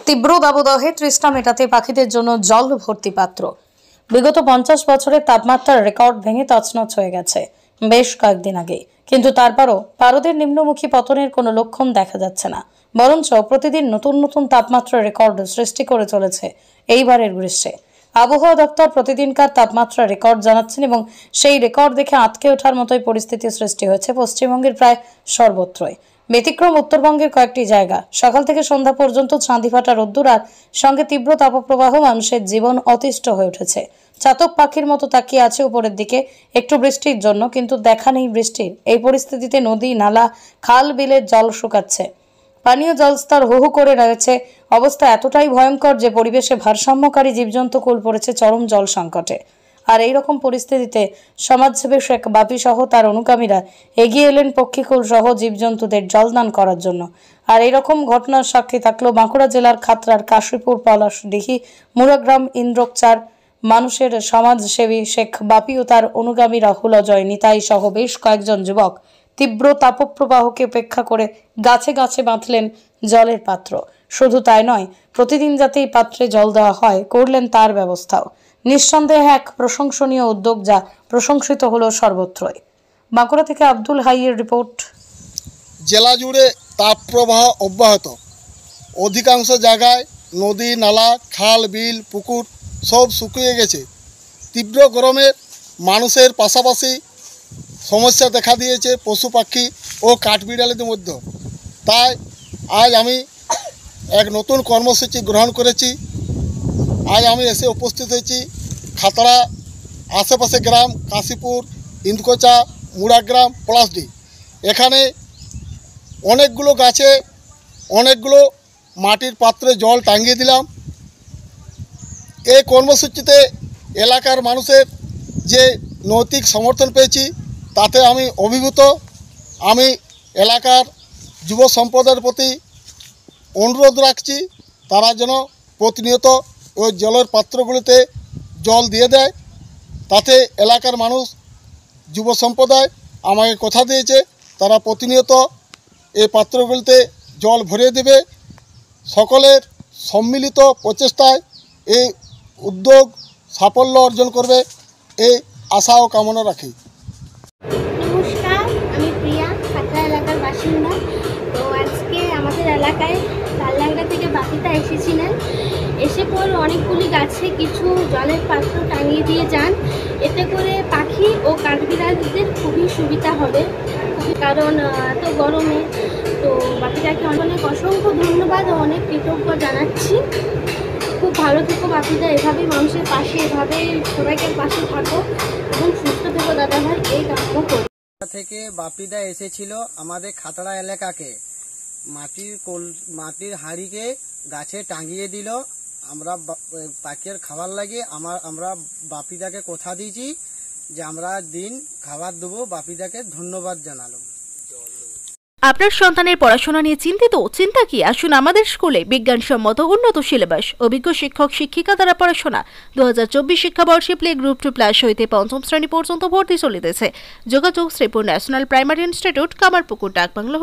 তীব্র দাবদাহে তৃষ্ণা মেটাতে পাখিদের জন্য জল ভর্তি পাত্র। বিগত 50 বছরের তাপমাত্রার রেকর্ড ভেঙে তছনছ হয়ে গেছে বেশ কয়েকদিন আগে, কিন্তু তারপরও পারদের নিম্নমুখী পতনের কোনো লক্ষণ দেখা যাচ্ছে না, বরঞ্চ প্রতিদিন নতুন নতুন তাপমাত্রার রেকর্ড সৃষ্টি করে চলেছে এইবারের গ্রীষ্মে। আবহাওয়া দপ্তর প্রতিদিনকার তাপমাত্রা রেকর্ড জানাচ্ছেন এবং সেই রেকর্ড দেখে আঁতকে ওঠার মতোই পরিস্থিতি সৃষ্টি হয়েছে পশ্চিমবঙ্গের প্রায় সর্বত্রই। ব্যতিক্রম উত্তরবঙ্গের কয়েকটি জায়গা। সকাল থেকে সন্ধ্যা পর্যন্ত চাঁদি ফাটা রোদ্দুর আর সঙ্গে তীব্র তাপপ্রবাহ মানুষের জীবন অতিষ্ঠ হয়ে উঠেছে। চাতক পাখির মতো তাকিয়ে আছে উপরের দিকে একটু বৃষ্টির জন্য, কিন্তু দেখা নেই বৃষ্টির। এই পরিস্থিতিতে নদী, নালা, খাল, বিলের জল শুকাচ্ছে, পানীয় জলস্তর হু হু করে রয়েছে। অবস্থা এতটাই ভয়ঙ্কর যে পরিবেশে ভারসাম্যকারী জীবজন্তু কুল পড়েছে চরম জল সংকটে। আর এইরকম পরিস্থিতিতে সমাজসেবী শেখ বাপি সহ তার অনুগামীরা এগিয়ে এলেন পক্ষীকুল সহ জীবজন্তুদের জলদান করার জন্য। আর এইরকম ঘটনার সাক্ষী থাকলো বাঁকুড়া জেলার খাতড়ার কাশীপুর, পলাশডিহি, মুরাগ্রাম, ইন্দ্রকচার। মানুষের সমাজসেবী শেখ বাপি ও তার অনুগামী রাহুল, অজয়, নিতাই সহ বেশ কয়েকজন যুবক তীব্র তাপপ্রবাহকে উপেক্ষা করে গাছে গাছে বাঁধলেন জলের পাত্র। শুধু তাই নয়, প্রতিদিন যাতে এই পাত্রে জল দেওয়া হয় করলেন তার ব্যবস্থাও। নিঃসন্দেহে এক প্রশংসনীয় উদ্যোগ, যা প্রশংসিত হলো সর্বত্রই। বাঁকুড়া থেকে আব্দুল হাইয়ের রিপোর্ট। জেলা জুড়ে তাপপ্রবাহ অব্যাহত। অধিকাংশ জায়গায় নদী, নালা, খাল, বিল, পুকুর সব শুকিয়ে গেছে। তীব্র গরমে মানুষের পাশাপাশি সমস্যা দেখা দিয়েছে পশু পাখি ও কাঠবিড়ালিদের মধ্যে। তাই আজ আমি এক নতুন কর্মসূচি গ্রহণ করেছি। আজ আমি এসে উপস্থিত হয়েছি খাতড়া আশেপাশে গ্রাম কাশীপুর, ইন্দকোচা, মুরাগ্রাম, পলাশডি। এখানে অনেকগুলো গাছে অনেকগুলো মাটির পাত্রে জল টাঙিয়ে দিলাম। এই কর্মসূচিতে এলাকার মানুষের যে নৈতিক সমর্থন পেয়েছি তাতে আমি অভিভূত। আমি এলাকার যুব সম্প্রদায়ের প্রতি অনুরোধ রাখছি তারা যেন প্রতিনিয়ত ওই জলের পাত্রগুলিতে জল দিয়ে দেয়। তাতে এলাকার মানুষ, যুব সম্প্রদায় আমাকে কথা দিয়েছে তারা প্রতিনিয়ত এই পাত্রগুলিতে জল ভরিয়ে দেবে। সকলের সম্মিলিত প্রচেষ্টায় এই উদ্যোগ সাফল্য অর্জন করবে, এই আশা ও কামনা রাখি। নমস্কার, আমি প্রিয়া, খাতড়া এলাকার বাসিন্দা। তো আজকে আমাদের এলাকায় লাললাংড়া থেকে বাপিদা এসেছিলেন। এসে পর অনেকগুলি গাছে কিছু জলের পাত্র টাঙিয়ে দিয়ে যান। এতে করে পাখি ও কাঠবিড়ালিদের খুবই সুবিধা হবে, কারণ এত গরমে। তো বাপিদাকে অনেক অসংখ্য ধন্যবাদ ও অনেক কৃতজ্ঞ জানাচ্ছি। খুব ভালো থেকো বাপিদা, এভাবেই মানুষের পাশে, এভাবেই সবাইকে পাশে থাকো এবং সুস্থ থেকো দাদা ভাই, এই কাম্য করি। থেকে বাপিদা এসেছিল আমাদের খাতড়া এলাকাকে, মাটির হাঁড়িকে গাছে টাঙিয়ে দিল। আমরা পাখির খাবার লাগে আমরা বাপিদাকে কথা দিয়েছি যে আমরা দিন খাবার দেবো। বাপিদাকে ধন্যবাদ জানালাম। আপনার সন্তানের পড়াশোনা নিয়ে চিন্তিত? চিন্তা কি, আসুন আমাদের স্কুলে। বিজ্ঞানসম্মত উন্নত সিলেবাস, অভিজ্ঞ শিক্ষক শিক্ষিকা দ্বারা পড়াশোনা। 2024 শিক্ষাবর্ষে প্লে গ্রুপ 2+ হইতে 5ম শ্রেণী পর্যন্ত ভর্তি চলিতেছে। যোগাযোগ Shripur national primary institute, Kamarpukur, ডাকবাংলো।